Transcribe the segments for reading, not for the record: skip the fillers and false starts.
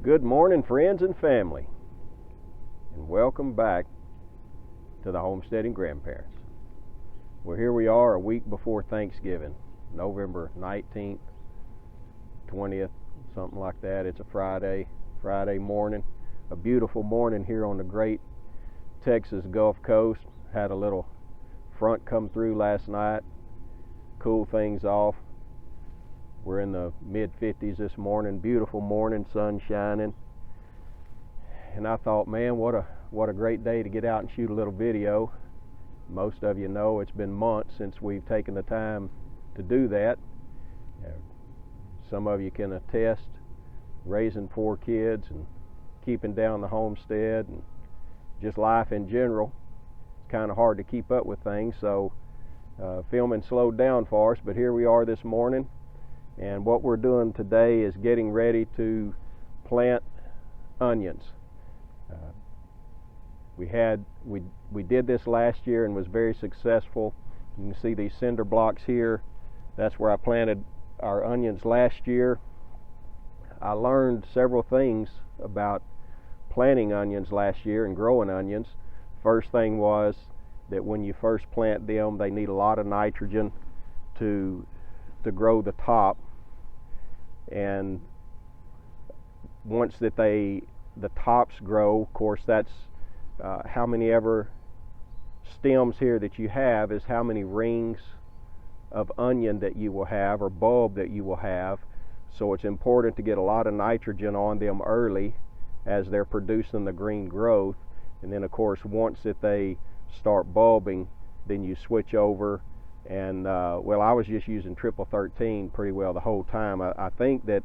Good morning, friends and family, and welcome back to the Homesteading Grandparents. Well, here we are a week before Thanksgiving, November 19th, 20th, something like that. It's a Friday morning, a beautiful morning here on the great Texas Gulf Coast. Had a little front come through last night, cool things off. We're in the mid-50s this morning, beautiful morning, sun shining. And I thought, man, what a great day to get out and shoot a little video. Most of you know it's been months since we've taken the time to do that. Some of you can attest, raising 4 kids and keeping down the homestead and just life in general. It's kind of hard to keep up with things, so filming slowed down for us, but here we are this morning. And what we're doing today is getting ready to plant onions. We did this last year and was very successful. You can see these cinder blocks here. That's where I planted our onions last year. I learned several things about planting onions last year and growing onions. First thing was that when you first plant them, they need a lot of nitrogen to grow the top. And once that the tops grow, of course, that's how many ever stems here that you have is how many rings of onion that you will have, or bulb that you will have. So it's important to get a lot of nitrogen on them early as they're producing the green growth. And then of course once that they start bulbing, then you switch over. And well, I was just using triple 13 pretty well the whole time. I think that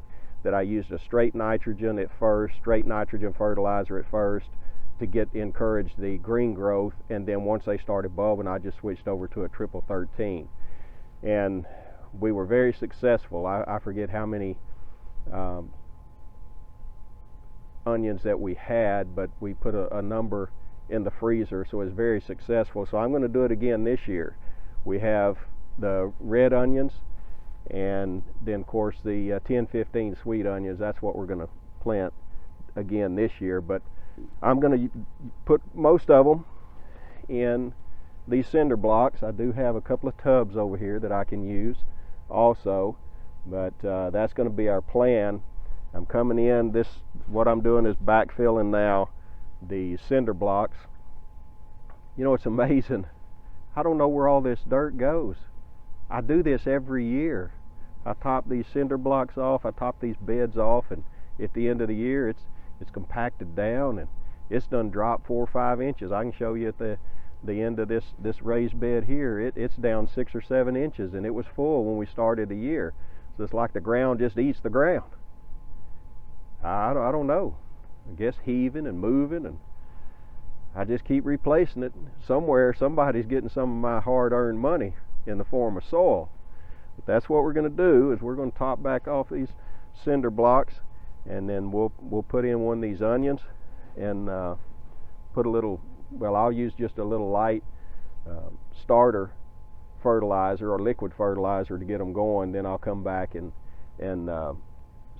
I used a straight nitrogen at first, straight nitrogen fertilizer at first, to encourage the green growth, and then once they started bulbing, I just switched over to a triple 13. And we were very successful. I forget how many onions that we had, but we put a number in the freezer, so it was very successful. So I'm going to do it again this year. We have the red onions, and then of course the 10-15 sweet onions. That's what we're going to plant again this year. But I'm going to put most of them in these cinder blocks. I do have a couple of tubs over here that I can use also, but that's going to be our plan. I'm coming in. What I'm doing is backfilling now the cinder blocks. You know, it's amazing. I don't know where all this dirt goes. I do this every year. I top these cinder blocks off, I top these beds off, and at the end of the year it's compacted down and it's done dropped 4 or 5 inches. I can show you at the end of this raised bed here, it's down 6 or 7 inches, and it was full when we started the year. So it's like the ground just eats the ground. I don't know. I guess heaving and moving, and I just keep replacing it. Somewhere somebody's getting some of my hard-earned money in the form of soil. But that's what we're going to do, is we're going to top back off these cinder blocks, and then we'll put in one of these onions and put a little, well, I'll use just a little light starter fertilizer or liquid fertilizer to get them going. Then I'll come back and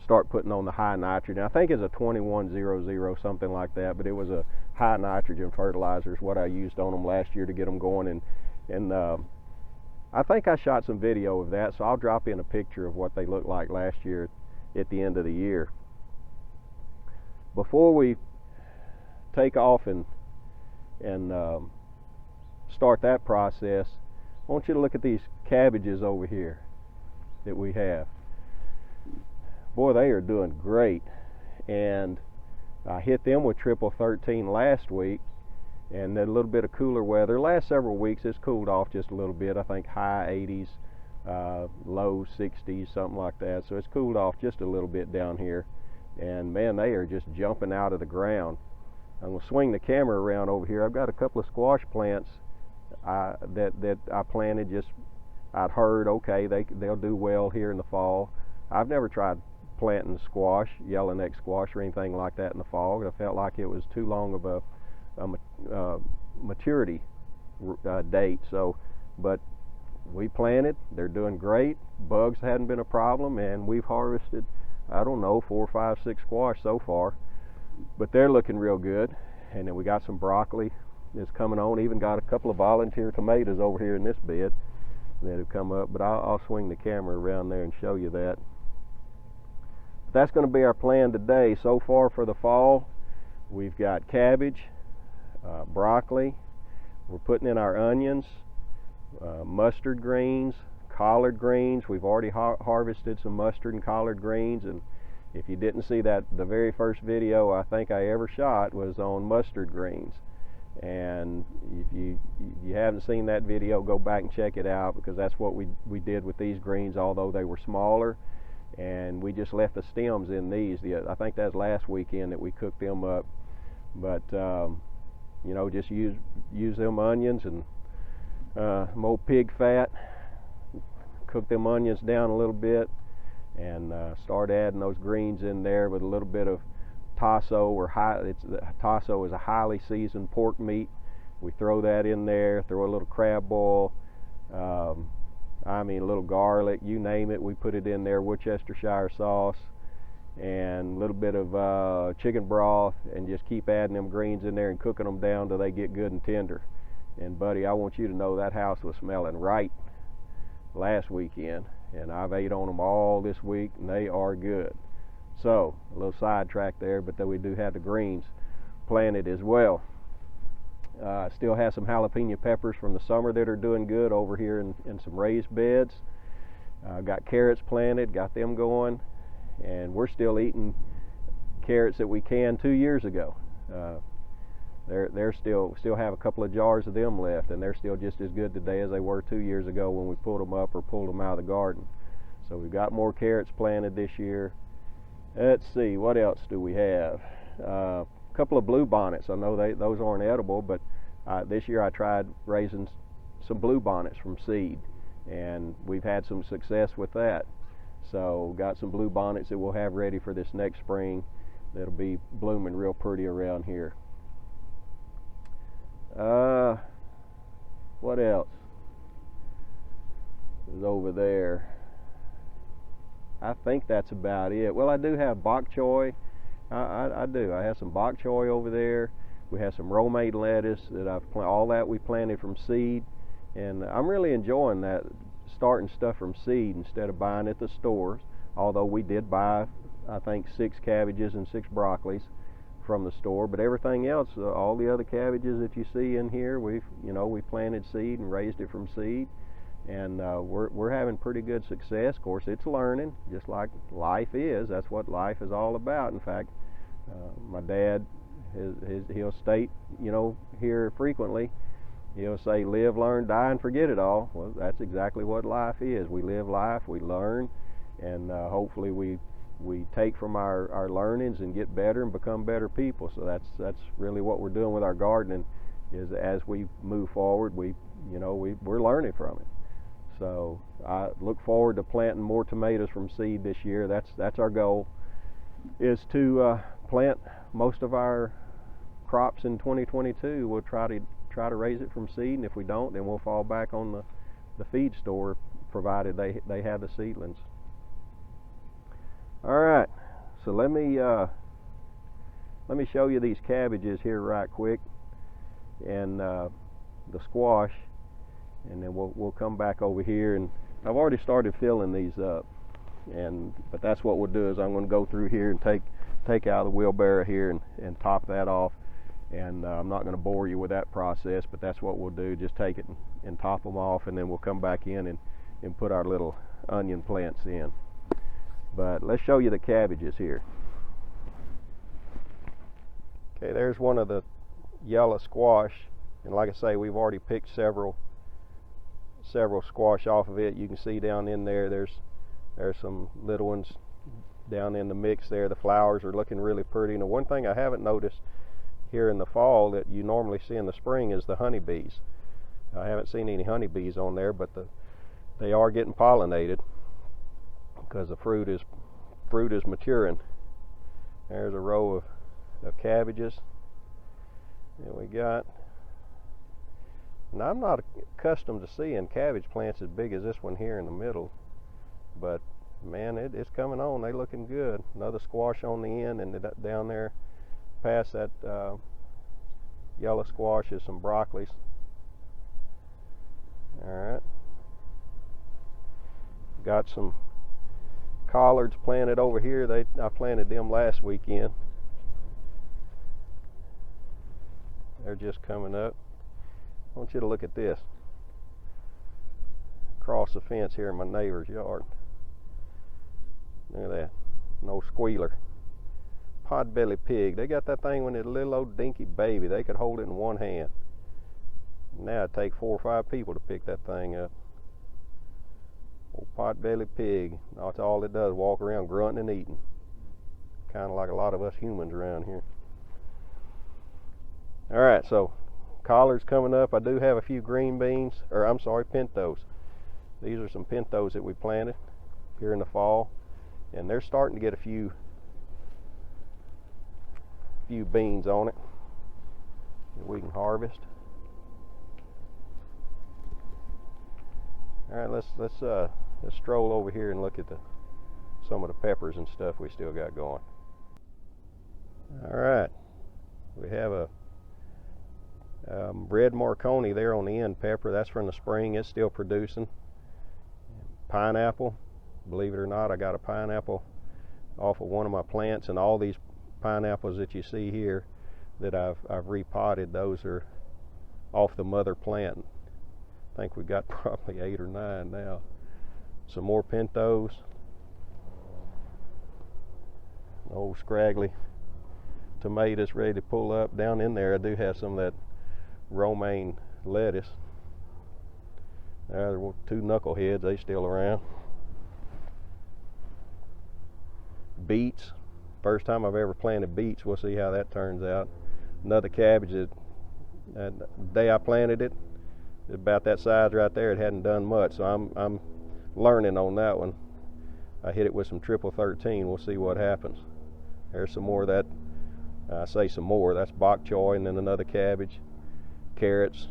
start putting on the high nitrogen. I think it's a 2100, something like that, but it was a high nitrogen fertilizer is what I used on them last year to get them going. And I think I shot some video of that, so I'll drop in a picture of what they looked like last year at the end of the year. Before we take off and start that process, I want you to look at these cabbages over here that we have. Boy, they are doing great. And I hit them with triple 13 last week, and then a little bit of cooler weather. Last several weeks it's cooled off just a little bit. I think high 80s, low 60s, something like that. So it's cooled off just a little bit down here. And man, they are just jumping out of the ground. I'm going to swing the camera around over here. I've got a couple of squash plants that I planted. I'd heard, okay, they'll do well here in the fall. I've never tried planting squash, yellowneck squash or anything like that in the fall. I felt like it was too long of a maturity date. So, but we planted. They're doing great. Bugs hadn't been a problem, and we've harvested I don't know, 4, 5, 6 squash so far, but they're looking real good. And then we got some broccoli that's coming on. Even got a couple of volunteer tomatoes over here in this bed that have come up, but I'll swing the camera around there and show you that. But that's going to be our plan today. So far for the fall, we've got cabbage, broccoli, we're putting in our onions, mustard greens, collard greens. We've already harvested some mustard and collard greens, and if you didn't see that, the very first video I think I ever shot was on mustard greens. And if you haven't seen that video, go back and check it out, because that's what we did with these greens, although they were smaller. And we just left the stems in these. I think that's last weekend that we cooked them up. But you know, just use them onions and some old pig fat. Cook them onions down a little bit, and start adding those greens in there with a little bit of tasso, tasso is a highly seasoned pork meat. We throw that in there, throw a little crab boil, I mean a little garlic, you name it, we put it in there, Worcestershire sauce, and a little bit of chicken broth, and just keep adding them greens in there and cooking them down till they get good and tender. And buddy, I want you to know that house was smelling right last weekend, and I've ate on them all this week, and they are good. So a little sidetrack there, but then we do have the greens planted as well. Still have some jalapeno peppers from the summer that are doing good over here in some raised beds. Got carrots planted, got them going, and we're still eating carrots that we canned 2 years ago. They're still have a couple of jars of them left, and they're still just as good today as they were 2 years ago when we pulled them up or pulled them out of the garden. So we've got more carrots planted this year. Let's see, what else do we have? A couple of blue bonnets. I know those aren't edible, but this year I tried raising some blue bonnets from seed, and we've had some success with that. So got some blue bonnets that we'll have ready for this next spring that'll be blooming real pretty around here. What else is over there? I think that's about it. Well, I do have bok choy. I do. I have some bok choy over there. We have some romaine lettuce that I've planted. All that we planted from seed, and I'm really enjoying that, starting stuff from seed instead of buying at the stores. Although we did buy, I think, 6 cabbages and 6 broccolis from the store, but everything else, all the other cabbages that you see in here, we planted seed and raised it from seed, and we're having pretty good success. Of course, it's learning, just like life is. That's what life is all about. In fact, my dad, he'll state, here frequently, he'll say, live, learn, die, and forget it all. Well, that's exactly what life is. We live life, we learn, and hopefully we take from our learnings and get better and become better people. So that's really what we're doing with our gardening, is as we move forward, we're learning from it. So I look forward to planting more tomatoes from seed this year. That's our goal, is to plant most of our crops in 2022. We'll try to raise it from seed, and if we don't, then we'll fall back on the feed store, provided they have the seedlings. All right, so let me show you these cabbages here right quick, and the squash, and then we'll come back over here. And I've already started filling these up, but that's what we'll do, is I'm going to go through here and take out the wheelbarrow here and top that off. And I'm not going to bore you with that process, but that's what we'll do. Just take it and top them off, and then we'll come back in and put our little onion plants in. But let's show you the cabbages here. Okay, there's one of the yellow squash, and like I say, we've already picked several squash off of it. You can see down in there, there's some little ones down in the mix there. The flowers are looking really pretty. And the one thing I haven't noticed here in the fall that you normally see in the spring is the honeybees. I haven't seen any honeybees on there, but they are getting pollinated, because the fruit is maturing. There's a row of cabbages. And we got, now I'm not accustomed to seeing cabbage plants as big as this one here in the middle, but Man, it's coming on. They looking good. Another squash on the end, and down there past that yellow squash is some broccolis. Alright. Got some collards planted over here. I planted them last weekend. They're just coming up. I want you to look at this. Across the fence here in my neighbor's yard. Look at that. No squealer. Potbelly pig. They got that thing when it's a little old dinky baby. They could hold it in one hand. Now it'd take 4 or 5 people to pick that thing up. Old potbelly pig. That's all it does, walk around grunting and eating. Kind of like a lot of us humans around here. Alright, so collards coming up. I do have a few green beans, or I'm sorry, pintos. These are some pintos that we planted here in the fall, and they're starting to get a few beans on it that we can harvest. All right, let's stroll over here and look at some of the peppers and stuff we still got going. All right, we have a red Marconi there on the end pepper. That's from the spring. It's still producing. Pineapple, believe it or not, I got a pineapple off of one of my plants, and all these pineapples that you see here that I've repotted, those are off the mother plant. I think we got probably 8 or 9 now. Some more pintos. Old scraggly tomatoes ready to pull up. Down in there I do have some of that romaine lettuce. There were 2 knuckleheads, they still around. Beets. First time I've ever planted beets. We'll see how that turns out. Another cabbage that the day I planted it, about that size right there. It hadn't done much, so I'm learning on that one. I hit it with some triple 13. We'll see what happens. There's some more of that. I say some more. That's bok choy, and then another cabbage. Carrots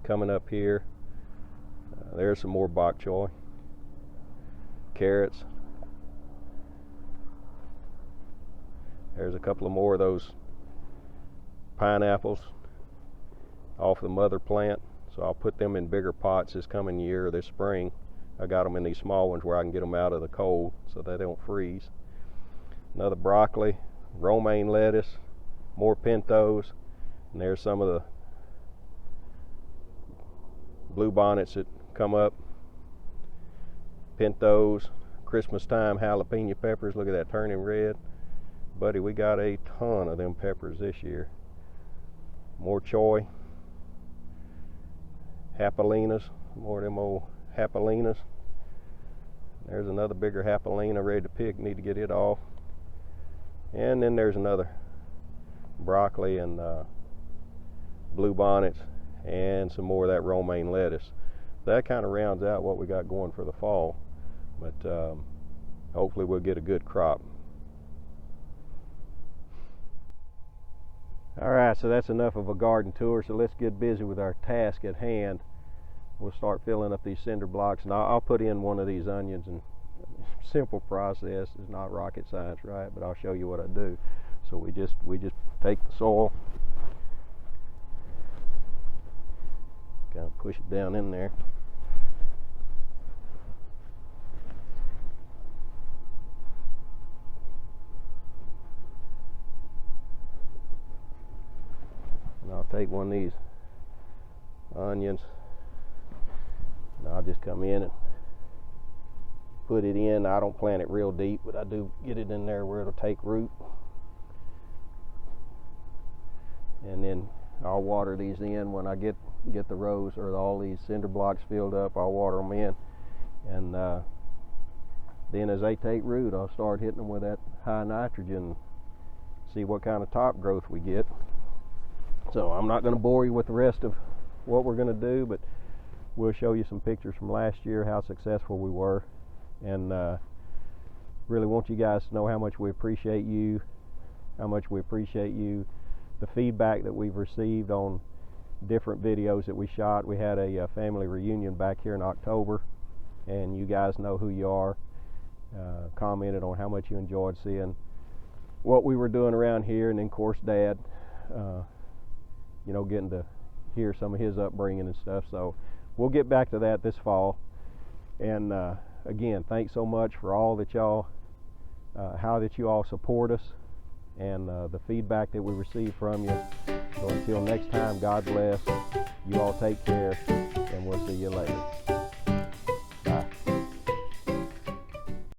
coming up here. There's some more bok choy. Carrots. There's a couple of more of those pineapples off the mother plant, so I'll put them in bigger pots this coming year, this spring. I got them in these small ones where I can get them out of the cold so they don't freeze. Another broccoli, romaine lettuce, more pintos, and there's some of the blue bonnets that come up. Pintos, Christmas time jalapeno peppers. Look at that turning red. Buddy, we got a ton of them peppers this year. More choy. Japelinas, more of them old japelinas. There's another bigger japelina ready to pick, need to get it off. And then there's another broccoli and blue bonnets and some more of that romaine lettuce. That kind of rounds out what we got going for the fall, but hopefully we'll get a good crop. Alright, so that's enough of a garden tour, so let's get busy with our task at hand. We'll start filling up these cinder blocks, and I'll put in one of these onions, and simple process. It's not rocket science, right? But I'll show you what I do. So we just take the soil, kind of push it down in there. And I'll take one of these onions, and I'll just come in and put it in. I don't plant it real deep, but I do get it in there where it'll take root. And then I'll water these in when I get the rows or all these cinder blocks filled up. I'll water them in, and then as they take root, I'll start hitting them with that high nitrogen, see what kind of top growth we get. So I'm not going to bore you with the rest of what we're going to do, but we'll show you some pictures from last year, how successful we were, and really want you guys to know how much we appreciate you, the feedback that we've received on different videos that we shot. We had a family reunion back here in October, and you guys know who you are. Commented on how much you enjoyed seeing what we were doing around here, and then of course Dad, getting to hear some of his upbringing and stuff. So we'll get back to that this fall. And again, thanks so much for all that y'all, how that you all support us, and the feedback that we receive from you. So until next time, God bless. You all take care, and we'll see you later.